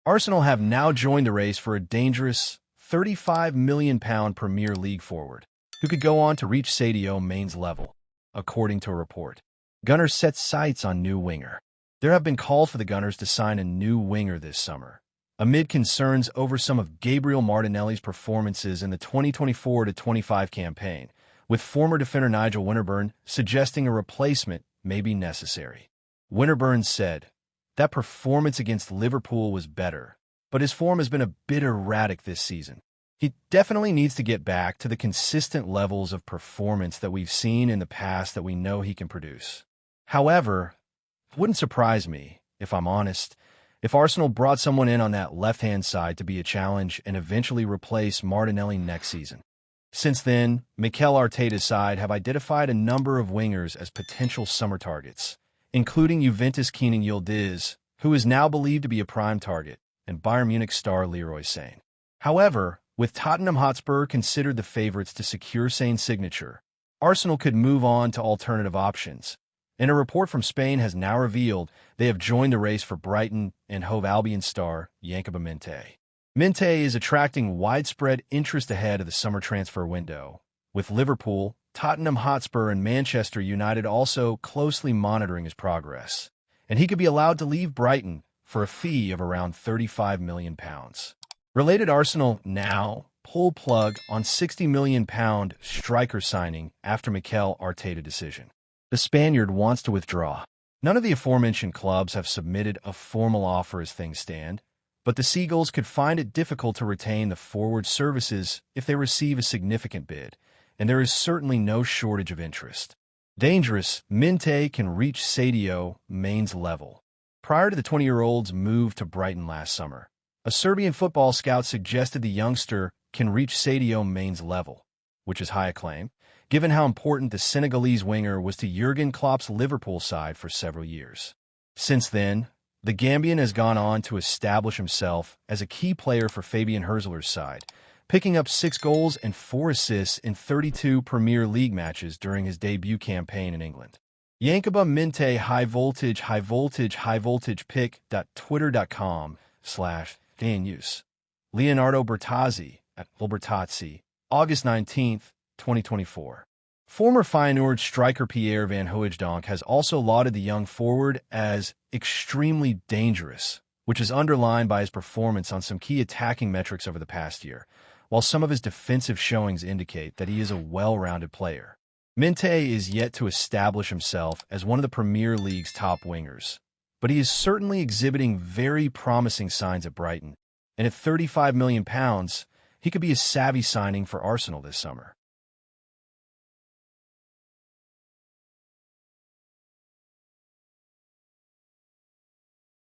Arsenal have now joined the race for a dangerous £35 million Premier League forward, who could go on to reach Sadio Mane's level, according to a report. Gunners set sights on new winger. There have been calls for the Gunners to sign a new winger this summer, amid concerns over some of Gabriel Martinelli's performances in the 2024-25 campaign, with former defender Nigel Winterburn suggesting a replacement may be necessary. Winterburn said, "That performance against Liverpool was better, but his form has been a bit erratic this season. He definitely needs to get back to the consistent levels of performance that we've seen in the past that we know he can produce." However, it wouldn't surprise me, if I'm honest, if Arsenal brought someone in on that left-hand side to be a challenge and eventually replace Martinelli next season. Since then, Mikel Arteta's side have identified a number of wingers as potential summer targets, including Juventus' Kenan Yildiz, who is now believed to be a prime target, and Bayern Munich star Leroy Sane. However, with Tottenham Hotspur considered the favorites to secure Sane's signature, Arsenal could move on to alternative options, and a report from Spain has now revealed they have joined the race for Brighton and Hove Albion star Yankuba Minteh. Minteh is attracting widespread interest ahead of the summer transfer window, with Liverpool, Tottenham Hotspur, and Manchester United also closely monitoring his progress, and he could be allowed to leave Brighton for a fee of around £35 million. Related, Arsenal now pull plug on £60 million striker signing after Mikel Arteta decision. The Spaniard wants to withdraw. None of the aforementioned clubs have submitted a formal offer as things stand, but the Seagulls could find it difficult to retain the forward services if they receive a significant bid, and there is certainly no shortage of interest. Dangerous, Minteh can reach Sadio Mane's level. Prior to the 20-year-old's move to Brighton last summer, a Serbian football scout suggested the youngster can reach Sadio Mane's level, which is high acclaim, given how important the Senegalese winger was to Jurgen Klopp's Liverpool side for several years. Since then, the Gambian has gone on to establish himself as a key player for Fabian Hürzeler's side, picking up 6 goals and 4 assists in 32 Premier League matches during his debut campaign in England. Yankuba Minteh high voltage pick.twitter.com/DNews. Leonardo Bertazzi at Bertazzi, August 19, 2024. Former Feyenoord striker Pierre van Hooijdonk has also lauded the young forward as extremely dangerous, which is underlined by his performance on some key attacking metrics over the past year, while some of his defensive showings indicate that he is a well-rounded player. Minteh is yet to establish himself as one of the Premier League's top wingers, but he is certainly exhibiting very promising signs at Brighton, and at £35 million, he could be a savvy signing for Arsenal this summer.